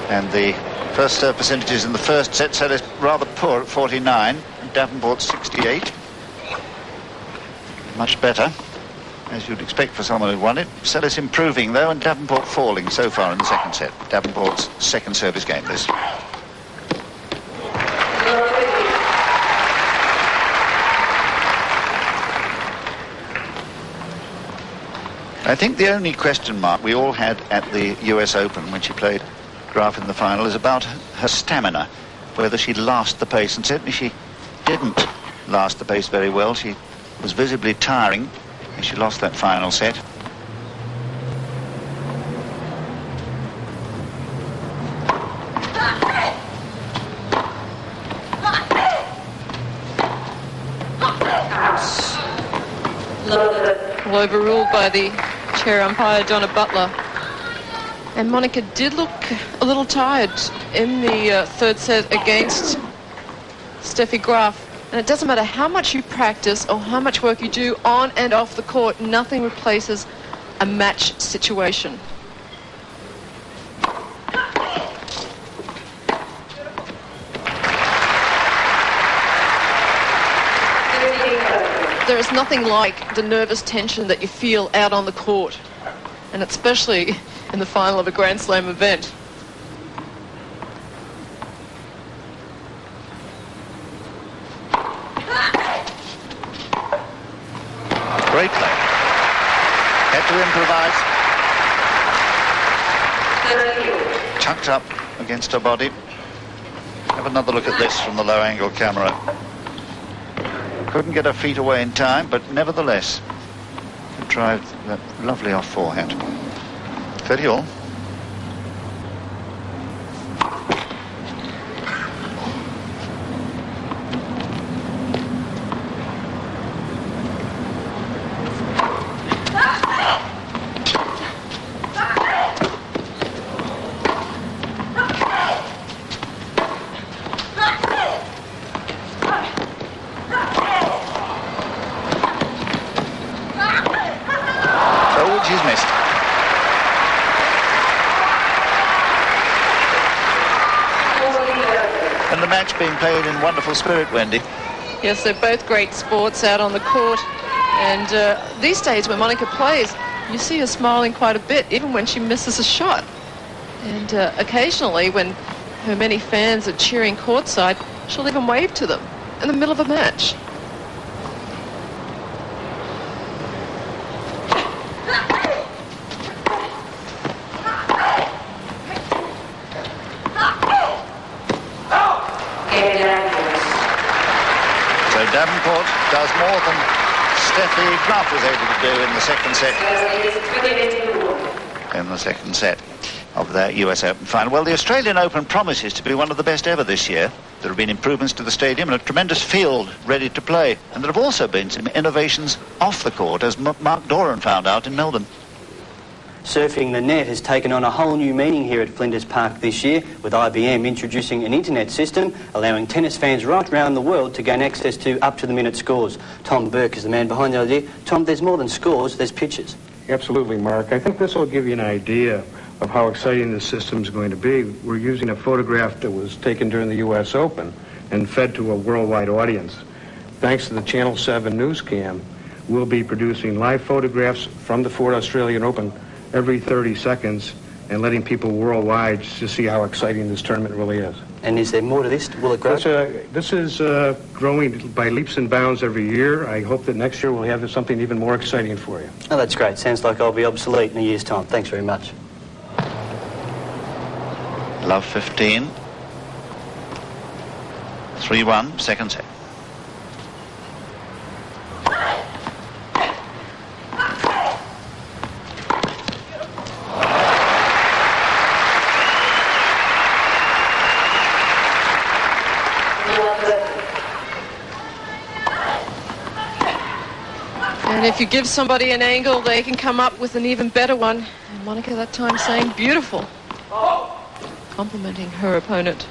And the first serve percentages in the first set, Seles rather poor at 49, and Davenport 68. Much better, as you'd expect for someone who won it. Seles improving, though, and Davenport falling so far in the second set. Davenport's second service game, this. I think the only question mark we all had at the US Open when she played Graf in the final is about her stamina, whether she'd last the pace, and certainly she didn't last the pace very well. She was visibly tiring as she lost that final set. Overruled by the chair umpire, Donna Butler. And Monica did look a little tired in the third set against Steffi Graf. And it doesn't matter how much you practice or how much work you do on and off the court, nothing replaces a match situation. There is nothing like the nervous tension that you feel out on the court, and especially in the final of a Grand Slam event. Great play. Had to improvise. Chucked up against her body. Have another look at this from the low-angle camera. Couldn't get her feet away in time, but nevertheless tried that lovely off forehand. 30 all. She's missed. And the match being played in wonderful spirit, Wendy. Yes, they're both great sports out on the court. And these days when Monica plays, you see her smiling quite a bit, even when she misses a shot. And occasionally, when her many fans are cheering courtside, she'll even wave to them in the middle of a match. Davenport does more than Steffi Graf was able to do in the second set of the US Open final. Well, the Australian Open promises to be one of the best ever this year. There have been improvements to the stadium and a tremendous field ready to play. And there have also been some innovations off the court, as Mark Doran found out in Melbourne. Surfing the net has taken on a whole new meaning here at Flinders Park this year, with IBM introducing an internet system allowing tennis fans right around the world to gain access to up-to-the-minute scores. Tom Burke is the man behind the idea. Tom, there's more than scores, there's pitches. Absolutely, Mark. I think this will give you an idea of how exciting this system is going to be. We're using a photograph that was taken during the U.S. Open and fed to a worldwide audience. Thanks to the Channel 7 news cam, we'll be producing live photographs from the Ford Australian Open every 30 seconds and letting people worldwide to see how exciting this tournament really is. And is there more to this? Will it grow? This is growing by leaps and bounds every year. I hope that next year we'll have something even more exciting for you. Oh, that's great. Sounds like I'll be obsolete in a year's time. Thanks very much. Love 15. 3-1, second set. And if you give somebody an angle, they can come up with an even better one. And Monica that time saying beautiful, complimenting her opponent.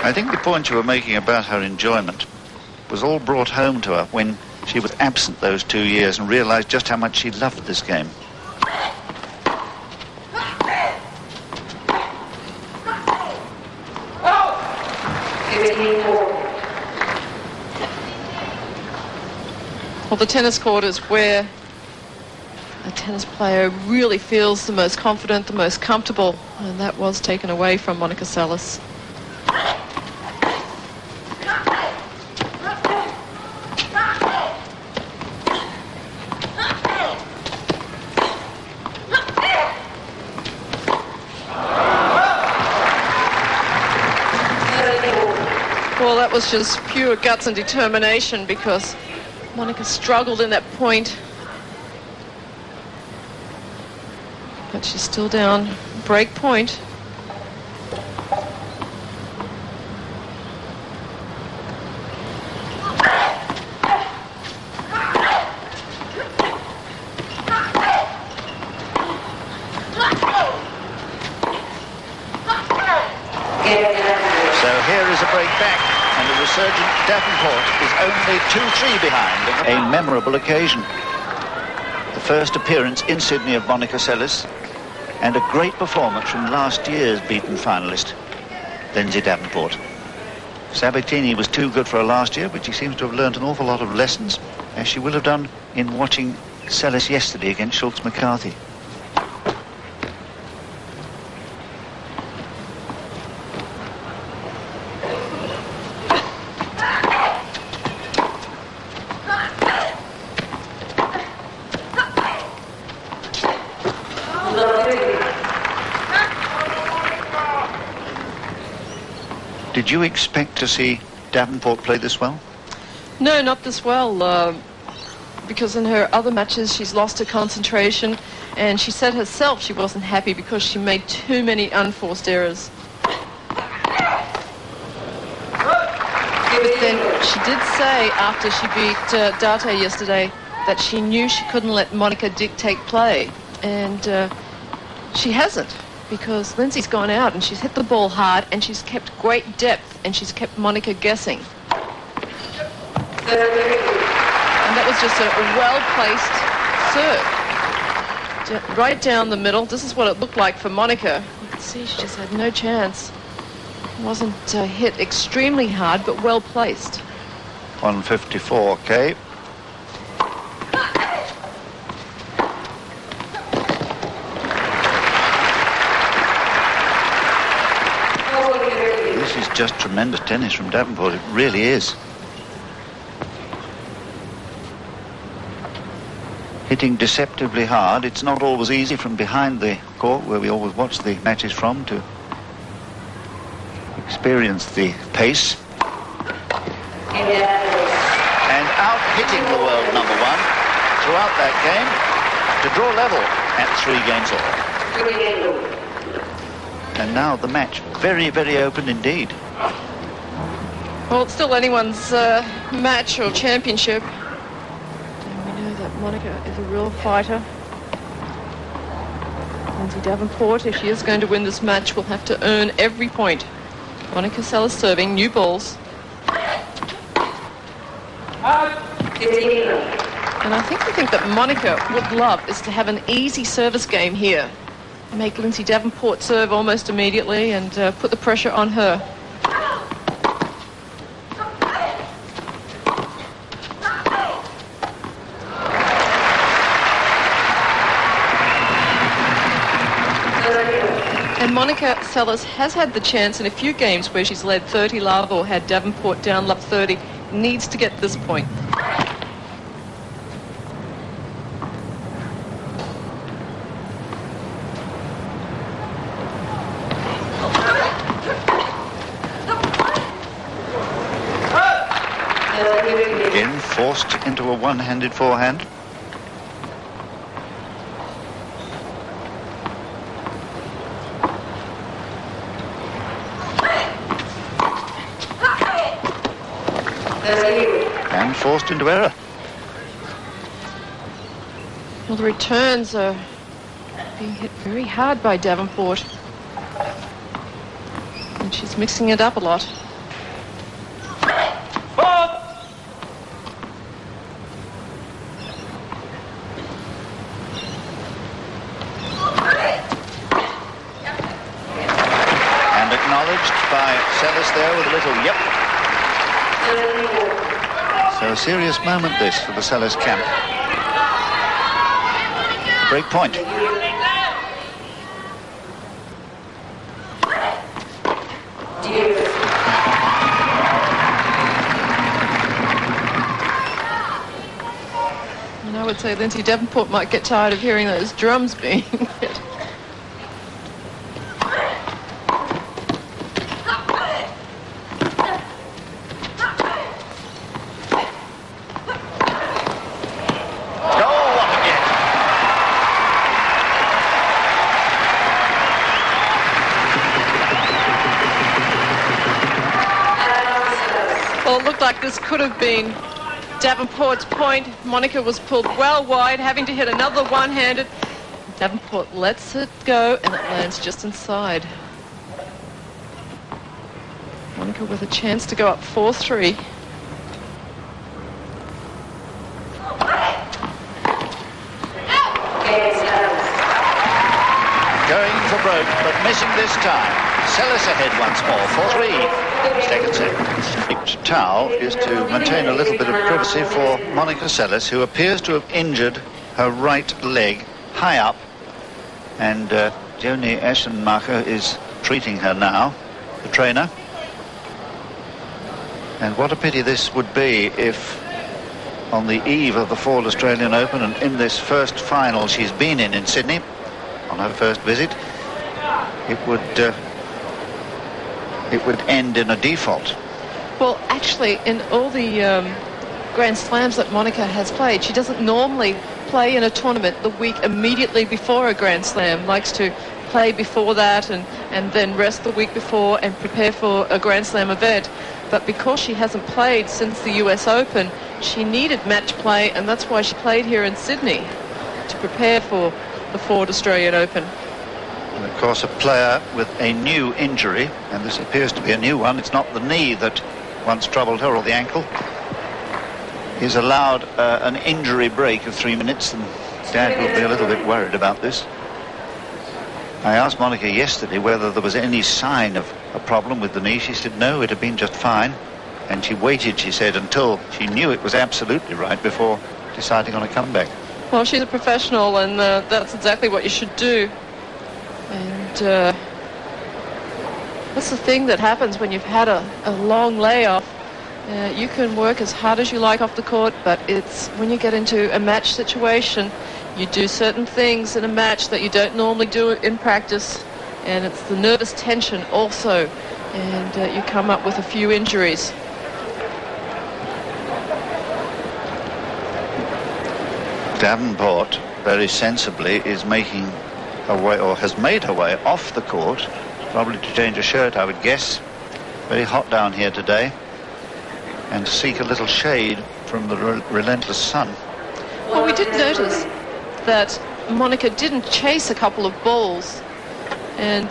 I think the point you were making about her enjoyment was all brought home to her when she was absent those 2 years and realised just how much she loved this game. Well, the tennis court is where a tennis player really feels the most confident, the most comfortable, and that was taken away from Monica Seles. Well, that was just pure guts and determination because Monica struggled in that point. But she's still down break point. So here is a break back, and the resurgent Davenport is only 2-3 behind. A memorable occasion. The first appearance in Sydney of Monica Seles, and a great performance from last year's beaten finalist, Lindsay Davenport. Sabatini was too good for her last year, but she seems to have learnt an awful lot of lessons, as she will have done in watching Seles yesterday against Schultz-McCarthy. Did you expect to see Davenport play this well? No, not this well, because in her other matches she's lost her concentration, and she said herself she wasn't happy because she made too many unforced errors. But then she did say after she beat Date yesterday that she knew she couldn't let Monica dictate play, and she hasn't, because Lindsay's gone out and she's hit the ball hard and she's kept great depth and she's kept Monica guessing. And that was just a well-placed serve. Right down the middle. This is what it looked like for Monica. You can see she just had no chance. It wasn't hit extremely hard, but well placed. 154, Kay. This is just tremendous tennis from Davenport. It really is. Hitting deceptively hard. It's not always easy from behind the court, where we always watch the matches from, to experience the pace. And out hitting the world number one throughout that game to draw level at 3 games all. And now the match very, very open indeed. Well, it's still anyone's match or championship. And we know that Monica is a real fighter. Lindsay Davenport, if she is going to win this match, will have to earn every point. Monica Seles serving, new balls. And I think that Monica would love is to have an easy service game here. Make Lindsay Davenport serve almost immediately and put the pressure on her. And Monica Seles has had the chance in a few games where she's led 30 love or had Davenport down love 30. Needs to get this point. Again, forced into a one-handed forehand. And forced into error. Well, the returns are being hit very hard by Davenport. And she's mixing it up a lot. acknowledged by Seles there with a little yep. So a serious moment this for the Seles camp. Break point. And I would say Lindsay Davenport might get tired of hearing those drums being hit. Well, it looked like this could have been Davenport's point. Monica was pulled well wide, having to hit another one-handed. Davenport lets it go, and it lands just inside. Monica with a chance to go up 4-3. Going for broke, but missing this time. Seles ahead once more, 4-3. Second set. Towel is to maintain a little bit of privacy for Monica Seles, who appears to have injured her right leg high up, and Joni Eschenmacher is treating her now, the trainer. And what a pity this would be if, on the eve of the Fall Australian Open and in this first final she's been in Sydney, on her first visit, it would end in a default. Well, actually, in all the Grand Slams that Monica has played, she doesn't normally play in a tournament the week immediately before a Grand Slam. Likes to play before that and then rest the week before and prepare for a Grand Slam event. But because she hasn't played since the US Open, she needed match play, and that's why she played here in Sydney, to prepare for the Ford Australian Open. And of course, a player with a new injury, and this appears to be a new one, it's not the knee that once troubled her or the ankle, is allowed an injury break of 3 minutes, and Dad will be a little bit worried about this. I asked Monica yesterday whether there was any sign of a problem with the knee. She said no, it had been just fine, and she waited, she said, until she knew it was absolutely right before deciding on a comeback. Well, she's a professional, and that's exactly what you should do. And that's the thing that happens when you've had a long layoff. You can work as hard as you like off the court, but it's when you get into a match situation, you do certain things in a match that you don't normally do in practice, and it's the nervous tension also, and you come up with a few injuries. Davenport, very sensibly, is making her way, or has made her way off the court, probably to change a shirt, I would guess. Very hot down here today, and to seek a little shade from the relentless sun. Well, we did notice that Monica didn't chase a couple of balls, and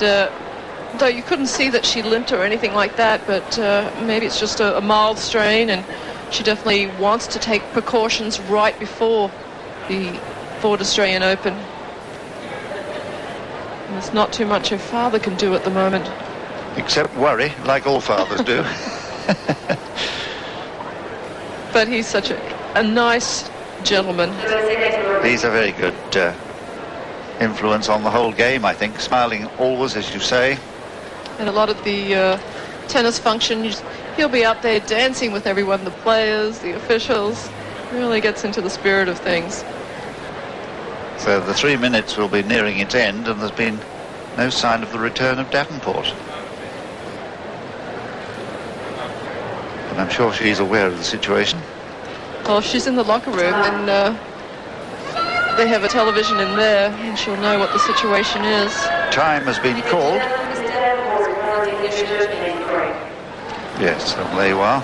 though you couldn't see that she limped or anything like that, but maybe it's just a mild strain, and she definitely wants to take precautions right before the Ford Australian Open. And there's not too much her father can do at the moment. Except worry, like all fathers do. But he's such a nice gentleman. He's a very good influence on the whole game, I think. Smiling always, as you say. And a lot of the tennis functions, he'll be out there dancing with everyone, the players, the officials. Really gets into the spirit of things. So the 3 minutes will be nearing its end, and there's been no sign of the return of Davenport. And I'm sure she's aware of the situation. Well, she's in the locker room, and they have a television in there, and she'll know what the situation is. Time has been called. Yes, so there you are.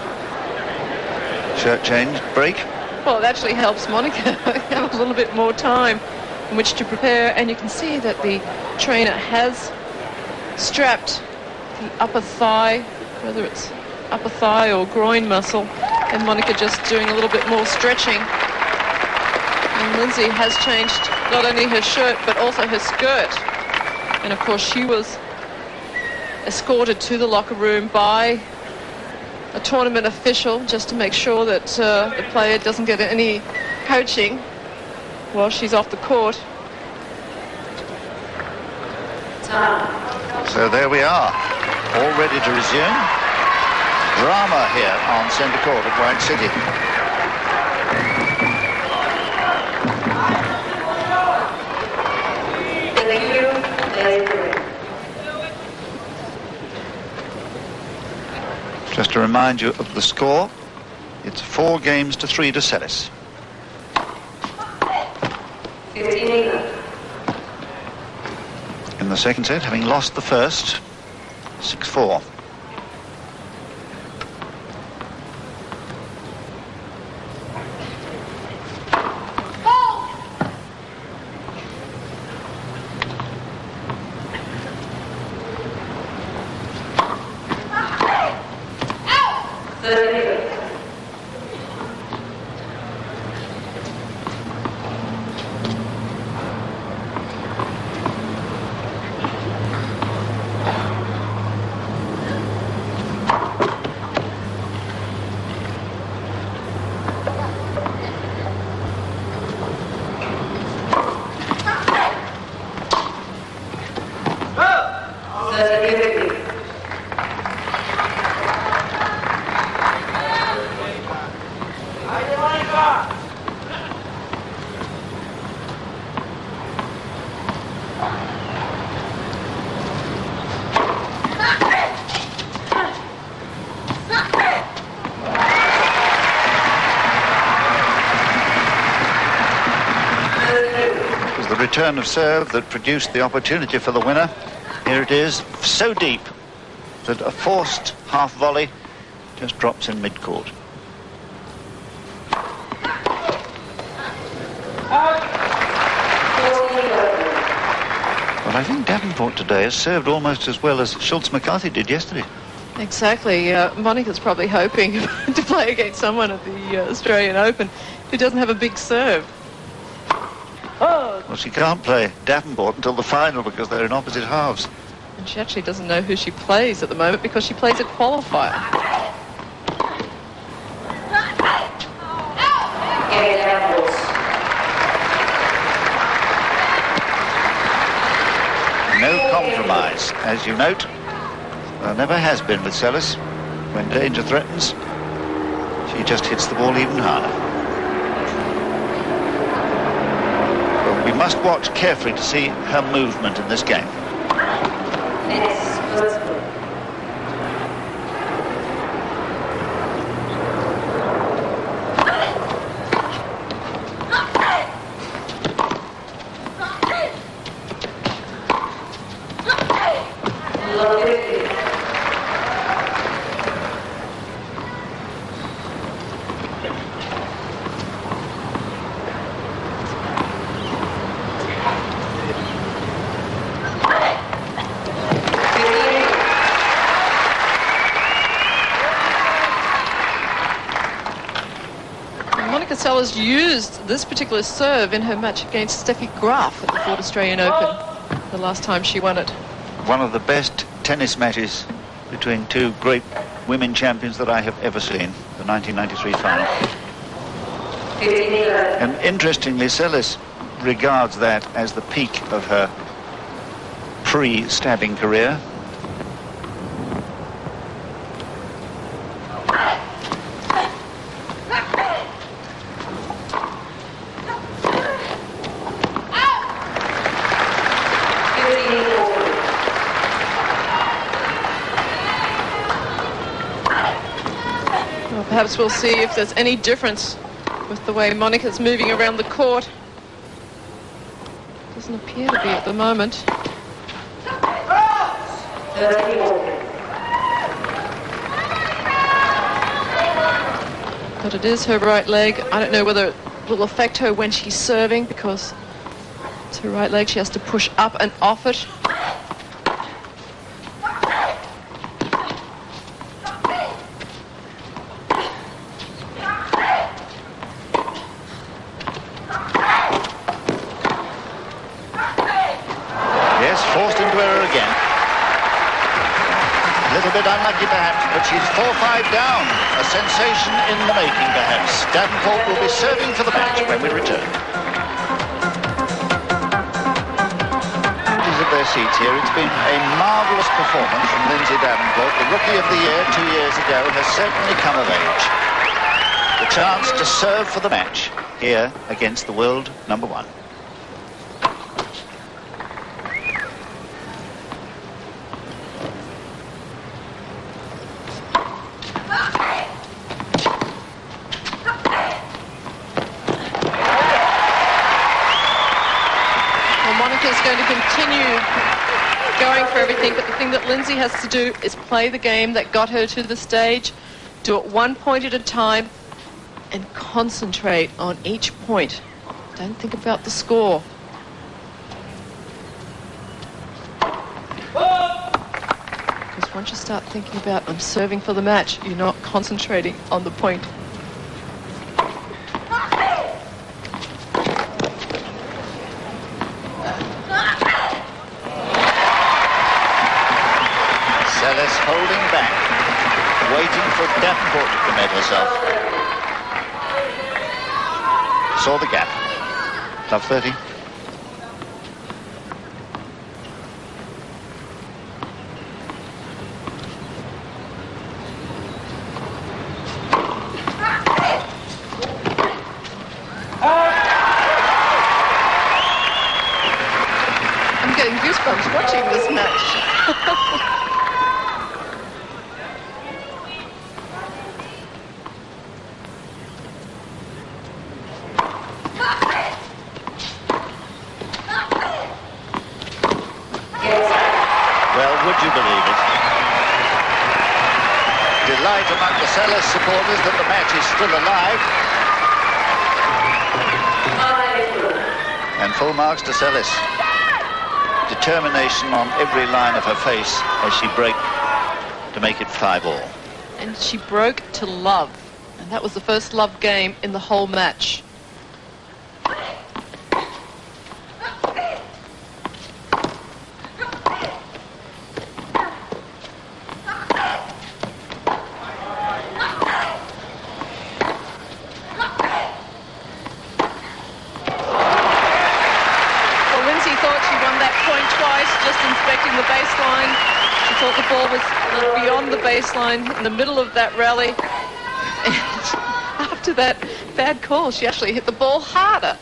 Shirt change, break. Well, it actually helps Monica have a little bit more time in which to prepare, and you can see that the trainer has strapped the upper thigh, whether it's upper thigh or groin muscle, and Monica just doing a little bit more stretching. And Lindsay has changed not only her shirt but also her skirt, and of course she was escorted to the locker room by a tournament official just to make sure that the player doesn't get any coaching while she's off the court. So there we are, all ready to resume. Drama here on centre court at White City. Just to remind you of the score, it's 4 games to 3 to Seles. In the second set, having lost the first, 6-4. Return of serve that produced the opportunity for the winner. Here it is, so deep that a forced half volley just drops in mid-court. Well, I think Davenport today has served almost as well as Schultz-McCarthy did yesterday. Exactly. Monica's probably hoping to play against someone at the Australian Open who doesn't have a big serve. Well, she can't play Davenport until the final because they're in opposite halves. And she actually doesn't know who she plays at the moment because she plays a qualifier. No compromise, as you note. There never has been with Seles. When danger threatens, she just hits the ball even harder. We must watch carefully to see her movement in this game. Seles used this particular serve in her match against Steffi Graf at the Ford Australian Open, the last time she won it. One of the best tennis matches between two great women champions that I have ever seen, the 1993 final. And interestingly, Seles regards that as the peak of her pre-stabbing career. Perhaps we'll see if there's any difference with the way Monica's moving around the court. Doesn't appear to be at the moment. But it is her right leg. I don't know whether it will affect her when she's serving because it's her right leg. She has to push up and off it. little bit unlucky perhaps, but she's 4-5 down. A sensation in the making perhaps. Davenport will be serving for the match when we return. Of their seats here, it's been a marvellous performance from Lindsay Davenport. The Rookie of the Year 2 years ago has certainly come of age. The chance to serve for the match here against the world number 1. Monica's going to continue going for everything, but the thing that Lindsay has to do is play the game that got her to the stage, do it 1 point at a time, and concentrate on each point. Don't think about the score. Because once you start thinking about, I'm serving for the match, you're not concentrating on the point. Seles holding back, waiting for Davenport to commit herself. Saw the gap. Love 30. I'm getting goosebumps watching this match. Well, would you believe it? Delight among the Seles supporters that the match is still alive. And full marks to Seles. Determination on every line of her face as she broke to make it 5-all. And she broke to love. And that was the first love game in the whole match. Just inspecting the baseline. She thought the ball was beyond the baseline in the middle of that rally. And after that bad call, she actually hit the ball harder.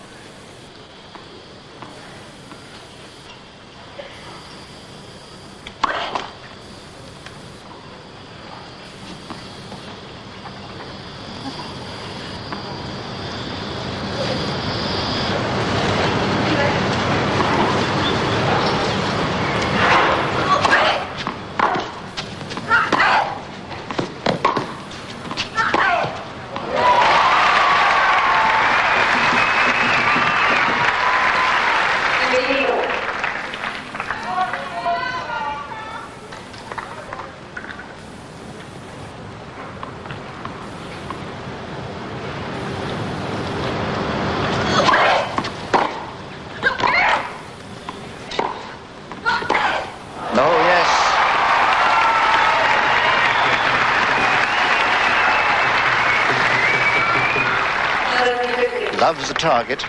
Loves the target.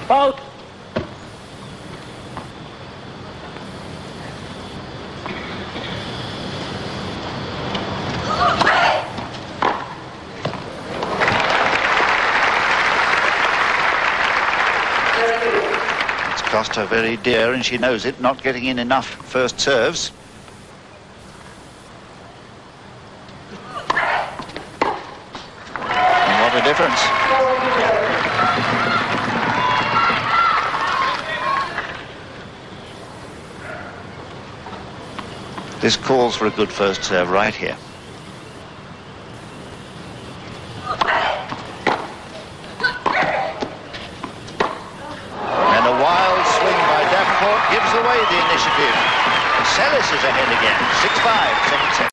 Out. Cost her very dear, and she knows it, not getting in enough first serves. And what a difference. This calls for a good first serve right here. Gives away the initiative. Seles is ahead again. 6-5, second set.